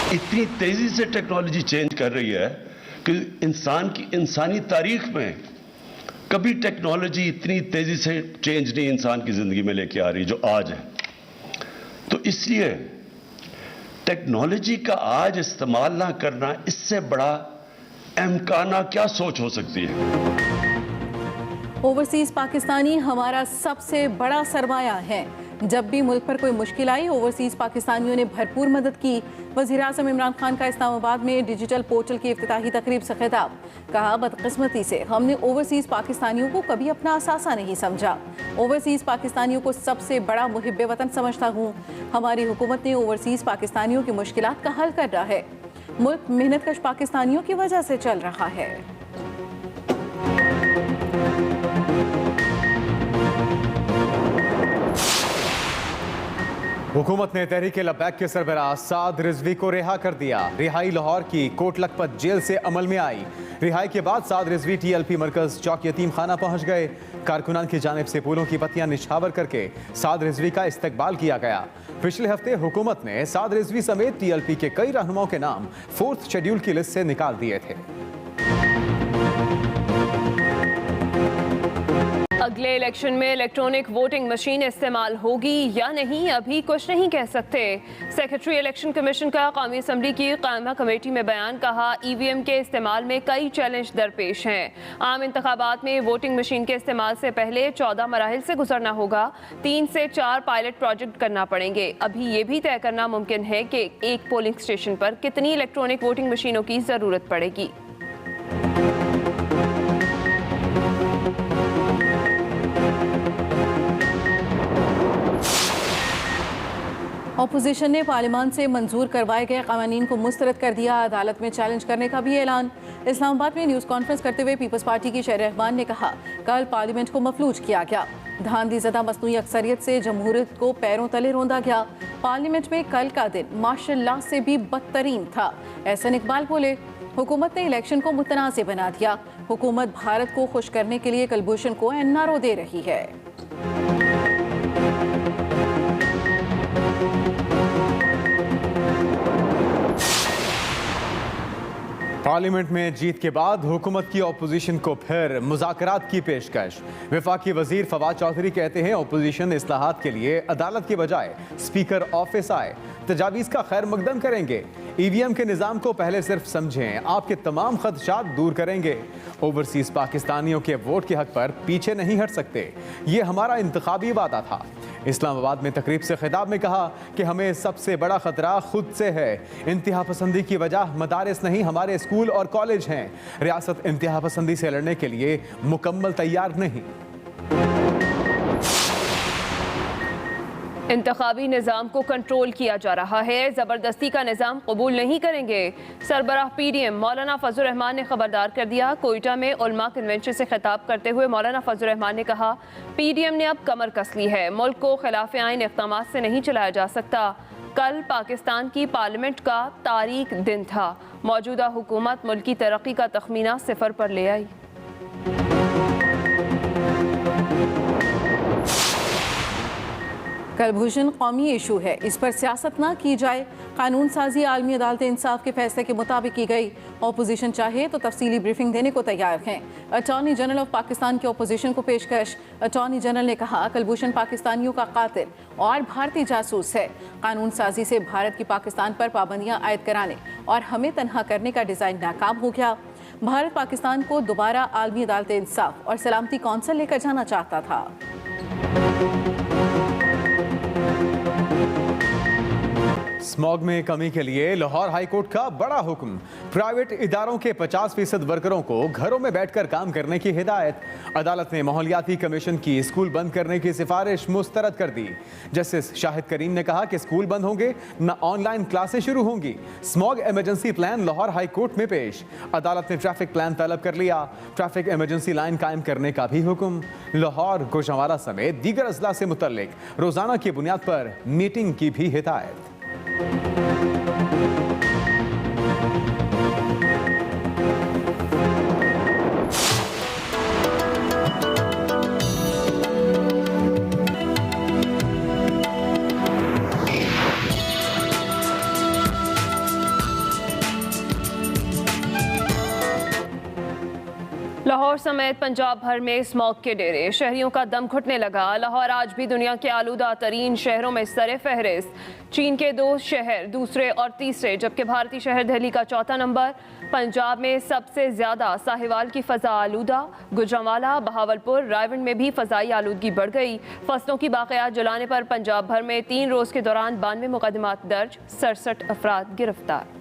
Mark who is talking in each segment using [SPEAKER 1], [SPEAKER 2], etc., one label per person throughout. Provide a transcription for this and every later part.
[SPEAKER 1] इतनी तेजी से टेक्नोलॉजी चेंज कर रही है कि इंसानी तारीख में कभी टेक्नोलॉजी इतनी तेजी से चेंज नहीं इंसान की जिंदगी में लेके आ रही जो आज है। तो इसलिए टेक्नोलॉजी का आज इस्तेमाल ना करना, इससे बड़ा अहमकाना क्या सोच हो सकती है।
[SPEAKER 2] ओवरसीज पाकिस्तानी हमारा सबसे बड़ा सरमाया है। जब भी मुल्क पर कोई मुश्किल आई, ओवरसीज पाकिस्तानियों ने भरपूर मदद की। वज़ीर-ए-आज़म इमरान खान का इस्लामाबाद में डिजिटल पोर्टल की इफ्तिताही तकरीब से खिताब। कहा, बदकिस्मती से हमने ओवरसीज पाकिस्तानियों को कभी अपना असासा नहीं समझा। ओवरसीज पाकिस्तानियों को सबसे बड़ा मुहिब्बे वतन समझता हूँ। हमारी हुकूमत ने ओवरसीज पाकिस्तानियों की मुश्किलात का हल कर रहा है। मुल्क मेहनतकश पाकिस्तानियों की वजह से चल रहा है।
[SPEAKER 3] हुकूमत ने तहरीक लब्बैक के सरबराह साद रिजवी को रिहा कर दिया। रिहाई लाहौर की कोट लखपत जेल से अमल में आई। रिहाई के बाद साद रिजवी TLP मरकज चौक यतीम खाना पहुंच गए। कारकुनान की जानिब से फूलों की पत्तियां निछावर करके साद रिजवी का इस्तकबाल किया गया। पिछले हफ्ते हुकूमत ने साद रिजवी समेत TLP के कई रहनुमाओं के नाम 4th शेड्यूल की लिस्ट से निकाल दिए थे।
[SPEAKER 4] अगले इलेक्शन में इलेक्ट्रॉनिक वोटिंग मशीन इस्तेमाल होगी या नहीं, अभी कुछ नहीं कह सकते। सेक्रेटरी इलेक्शन कमीशन का कौमी असम्बली की कायमा कमेटी में बयान। कहा, EVM के इस्तेमाल में कई चैलेंज दरपेश हैं। आम इंतखाबात में वोटिंग मशीन के इस्तेमाल से पहले 14 मराहिल से गुजरना होगा। 3 से 4 पायलट प्रोजेक्ट करना पड़ेंगे। अभी ये भी तय करना मुमकिन है कि एक पोलिंग स्टेशन पर कितनी इलेक्ट्रॉनिक वोटिंग मशीनों की ज़रूरत पड़ेगी।
[SPEAKER 2] अपोजिशन ने पार्लियामान से मंजूर करवाए गए कानून को मुस्तरद कर दिया। अदालत में चैलेंज करने का भी ऐलान। इस्लामाबाद में न्यूज़ कॉन्फ्रेंस करते हुए पीपल्स पार्टी की शहर रहमान ने कहा, कल पार्लियामेंट को मफलूज किया गया। धांधलीज़दा मसनूई अक्सरियत से जमहूरियत को पैरों तले रौंदा गया। पार्लियामेंट में कल का दिन माशाअल्लाह से भी बदतरीन था। एहसन इकबाल बोले, हुकूमत ने इलेक्शन को मुतनाज़ बना दिया। हुकूमत भारत को खुश करने के लिए कुलभूषण को NRO दे रही है।
[SPEAKER 3] पार्लियामेंट में जीत के बाद हुकूमत की अपोजिशन को फिर मुज़ाकरात की पेशकश। वफाकी वजीर फवाद चौधरी कहते हैं, अपोजिशन इस्लाहात के लिए अदालत के बजाय स्पीकर ऑफिस आए, तजावीज़ का खैर मकदम करेंगे। EVM के निज़ाम को पहले सिर्फ समझें, आपके तमाम खदशात दूर करेंगे। ओवरसीज़ पाकिस्तानियों के वोट के हक पर पीछे नहीं हट सकते, ये हमारा इंतखाबी वादा था। इस्लामाबाद में तकरीब से खिताब में कहा कि हमें सबसे बड़ा खतरा खुद से है। इंतहा पसंदी की वजह मदारिस नहीं, हमारे स्कूल और कॉलेज हैं। रियासत इंतहा पसंदी से लड़ने के लिए मुकम्मल तैयार नहीं।
[SPEAKER 4] इंतखाबी निज़ाम को कंट्रोल किया जा रहा है, ज़बरदस्ती का निज़ाम कबूल नहीं करेंगे। सरबराह PDM मौलाना फजल रहमान ने खबरदार कर दिया। कोयटा में उलमा कन्वेंशन से खिताब करते हुए मौलाना फजल रहमान ने कहा, PDM ने अब कमर कस ली है। मुल्क को खिलाफ आइन इक़दामात से नहीं चलाया जा सकता। कल पाकिस्तान की पार्लियामेंट का तारीख दिन था। मौजूदा हुकूमत मुल्क की तरक्की का तखमीना 0 पर ले आई।
[SPEAKER 2] कुलभूषण कौमी इशू है, इस पर सियासत ना की जाए। कानून साजी आलमी अदालत इंसाफ के फैसले के मुताबिक की गई। अपोजिशन चाहे तो तफसीली ब्रीफिंग देने को तैयार हैं। अटॉर्नी जनरल ऑफ पाकिस्तान की अपोजिशन को पेशकश। अटॉर्नी जनरल ने कहा, कुलभूषण पाकिस्तानियों का कातिल और भारतीय जासूस है। कानून साजी से भारत की पाकिस्तान पर पाबंदियां आयद कराने और हमें तनहा करने का डिज़ाइन नाकाम हो गया। भारत पाकिस्तान को दोबारा आलमी अदालत इंसाफ और सलामती कौंसिल लेकर जाना चाहता था।
[SPEAKER 3] स्मॉग में कमी के लिए लाहौर हाई कोर्ट का बड़ा हुक्म। प्राइवेट इदारों के 50% वर्करों को घरों में बैठकर काम करने की हिदायत। अदालत ने माहौलियाती कमीशन की स्कूल बंद करने की सिफारिश मुस्तरद कर दी। जस्टिस शाहिद करीम ने कहा कि स्कूल बंद होंगे, न ऑनलाइन क्लासें शुरू होंगी। Smog emergency plan Lahore high court में पेश। अदालत ने ट्रैफिक प्लान तलब कर लिया। ट्रैफिक इमरजेंसी लाइन कायम करने का भी हुक्म। लाहौर, गुजरांवाला समेत दीगर अजला से मुतल्लिक रोजाना की बुनियाद पर मीटिंग की भी हिदायत।
[SPEAKER 4] लाहौर समेत पंजाब भर में स्मॉग के डेरे, शहरियों का दम घुटने लगा। लाहौर आज भी दुनिया के आलूदा तरीन शहरों में सरे फहरिस्त। चीन के 2 शहर दूसरे और तीसरे, जबकि भारतीय शहर दिल्ली का चौथा नंबर। पंजाब में सबसे ज्यादा साहिवाल की फजा आलूदा। गुजरांवाला, बहावलपुर, रायवंड में भी फजाई आलूदगी बढ़ गई। फसलों की बाक़ियात जलाने पर पंजाब भर में 3 रोज के दौरान 92 मुकदमात दर्ज, 67 अफराद गिरफ्तार।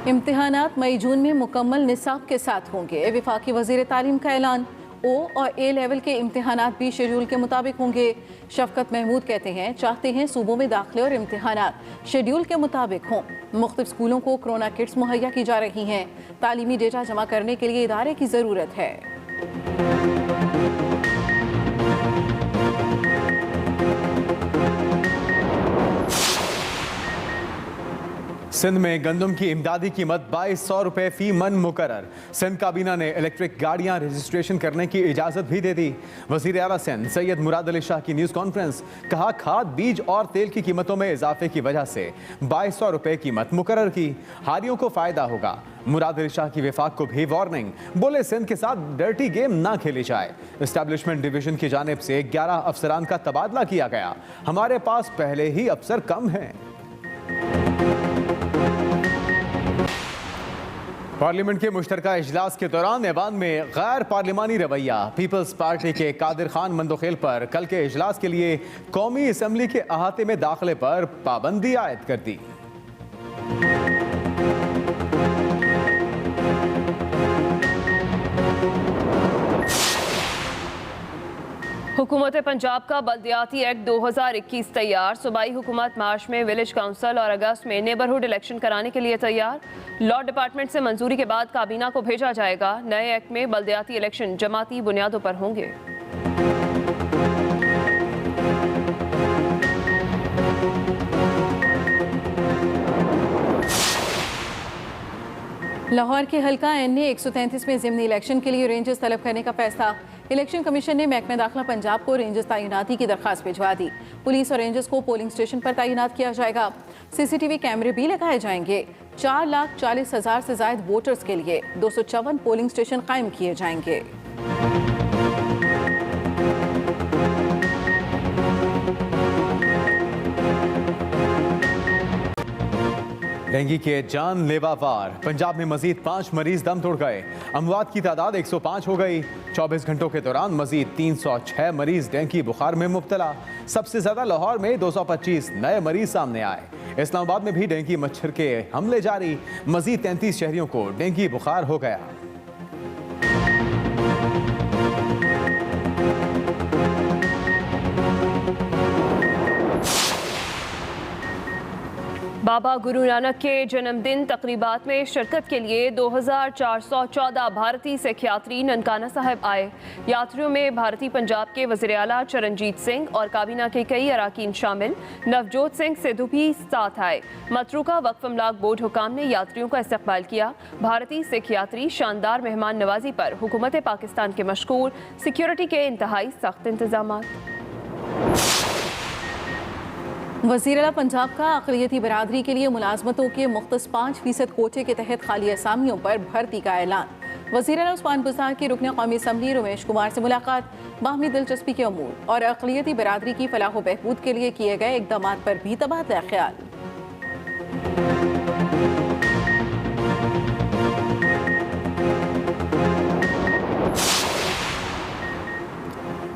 [SPEAKER 2] इम्तिहानात मई जून में मुकम्मल निसाब के साथ होंगे। वफाकी वज़ीर तालीम का ऐलान। ओ और ए लेवल के इम्तिहानात भी शेड्यूल के मुताबिक होंगे। शफकत महमूद कहते हैं चाहते हैं सूबों में दाखिले और इम्तिहानात शेड्यूल के मुताबिक हों। मुख्तलिफ स्कूलों को कोरोना किट्स मुहैया की जा रही हैं। तालीमी डेटा जमा करने के लिए इदारे की ज़रूरत है।
[SPEAKER 3] सिंध में गंदम की इमदादी कीमत 2200 रुपए फी मन मुकर्रर। सिंध काबीना ने इलेक्ट्रिक गाड़ियां रजिस्ट्रेशन करने की इजाजत भी दे दी। वजीर आला सिंध सैयद मुराद अली शाह की न्यूज कॉन्फ्रेंस। कहा खाद, बीज और तेल की कीमतों में इजाफे की वजह से 2200 रुपए कीमत मुकर्रर की। हारियों को फायदा होगा। मुराद अली शाह की वफाक को भी वार्निंग। बोले सिंध के साथ डर्टी गेम ना खेली जाए। एस्टैब्लिशमेंट डिवीजन की जानिब से 11 अफसरान का तबादला किया गया। हमारे पास पहले ही अफसर कम हैं। पार्लियामेंट के मुश्तरका इजलास के दौरान ऐवान में गैर पार्लिमानी रवैया। पीपल्स पार्टी के कादिर खान मंदोखेल पर कल के इजलास के लिए कौमी असम्बली के अहाते में दाखिले पर पाबंदी आयद कर दी।
[SPEAKER 4] हुकूमत पंजाब का बल्दियाती एक्ट 2021 तैयार। सूबाई हुकूमत मार्च में विलेज काउंसिल और अगस्त में नेबरहुड इलेक्शन कराने के लिए तैयार। लॉ डिपार्टमेंट से मंजूरी के बाद काबीना को भेजा जाएगा। नए एक्ट में बल्दियाती इलेक्शन जमाती बुनियादों पर होंगे।
[SPEAKER 2] लाहौर के हल्का NA 133 में ज़िमनी इलेक्शन के लिए रेंजर्स तलब करने का फैसला। इलेक्शन कमीशन ने महकमे दाखिला पंजाब को रेंजर्स तैनाती की दरखास्त भिजवा दी। पुलिस और रेंजर्स को पोलिंग स्टेशन पर तैनात किया जाएगा। CCTV कैमरे भी लगाए जाएंगे। 4,40,000 से ज्यादा वोटर्स के लिए 254 पोलिंग स्टेशन कायम किए जाएंगे।
[SPEAKER 3] डेंगू के जानलेवा वार। पंजाब में मजीद 5 मरीज दम तोड़ गए। अमवात की तादाद 105 हो गई। 24 घंटों के दौरान मजीद 306 मरीज डेंगू बुखार में मुब्तला। सबसे ज्यादा लाहौर में 225 नए मरीज सामने आए। इस्लामाबाद में भी डेंगू मच्छर के हमले जारी। मजीद 33 शहरियों को डेंगू बुखार हो गया।
[SPEAKER 4] बाबा गुरु नानक के जन्मदिन तकरीबात में शिरकत के लिए 2414 भारतीय सिख यात्री ननकाना साहिब आए। यात्रियों में भारतीय पंजाब के वज़ीर आला चरणजीत सिंह और काबीना के कई अराकीन शामिल। नवजोत सिंह सिद्धू भी साथ आए। मतरूका वक्फ अमलाक बोर्ड हुकाम ने यात्रियों का इस्तकबाल किया। भारतीय सिख यात्री शानदार मेहमान नवाजी पर हुकूमत पाकिस्तान के मशकूर। सिक्योरिटी के इंतहाई सख्त इंतजाम।
[SPEAKER 2] वज़ीर आला पंजाब का अक़लियती बरादरी के लिए मुलाजमतों के मुख्तस 5% कोटे के तहत खाली असामियों पर भर्ती का ऐलान। वज़ीर आला उस्मान बुज़दार की रुकन कौमी असम्बली रमेश कुमार से मुलाकात। बाहमी दिलचस्पी के अमूर और अक़लियती बरादरी की फलाह व बहबूद के लिए किए गए इक़दाम पर भी तबादला ख्याल।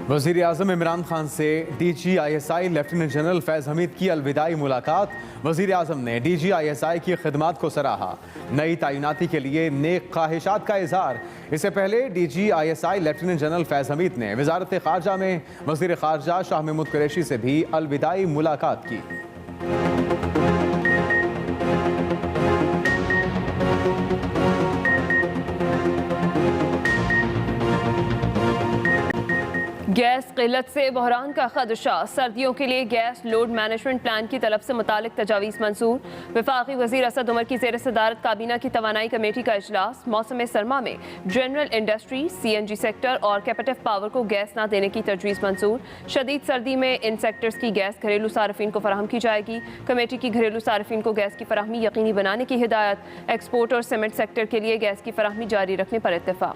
[SPEAKER 3] वज़ीर आज़म इमरान खान से DGISI लेफ्टिनेंट जनरल फैज़ हमीद की अलविदाई मुलाकात। वज़ीर आज़म ने DGISI की खिदमात को सराहा। नई तैनाती के लिए नेक ख्वाहिशात का इजहार। इससे पहले DGISI लेफ्टिनेंट जनरल फैज़ हमीद ने वज़ारत ख़ारजा में वज़ीर ख़ारजा शाह महमूद कुरैशी से भी अलविदाई मुलाकात की।
[SPEAKER 4] गैस किल्लत से बहरान का खदशा, सर्दियों के लिए गैस लोड मैनेजमेंट प्लान की तलब से मुतालिक तजावीज़ मंजूर। वफाकी वज़ीर असद उमर की ज़ेर सदारत काबीना की तवानाई कमेटी का इजलास। मौसम सरमा में जनरल इंडस्ट्री, CNG सेक्टर और कैपेटिव पावर को गैस न देने की तजवीज़ मंजूर। शदीद सर्दी में इन सेक्टर्स की गैस घरेलू सार्फिन को फराहम की जाएगी। कमेटी की घरेलू सार्फिन को गैस की फराहमी यकीनी बनाने की हिदायत। एक्सपोर्ट और सीमेंट सेक्टर के लिए गैस की फराहमी जारी रखने पर इत्तेफाक।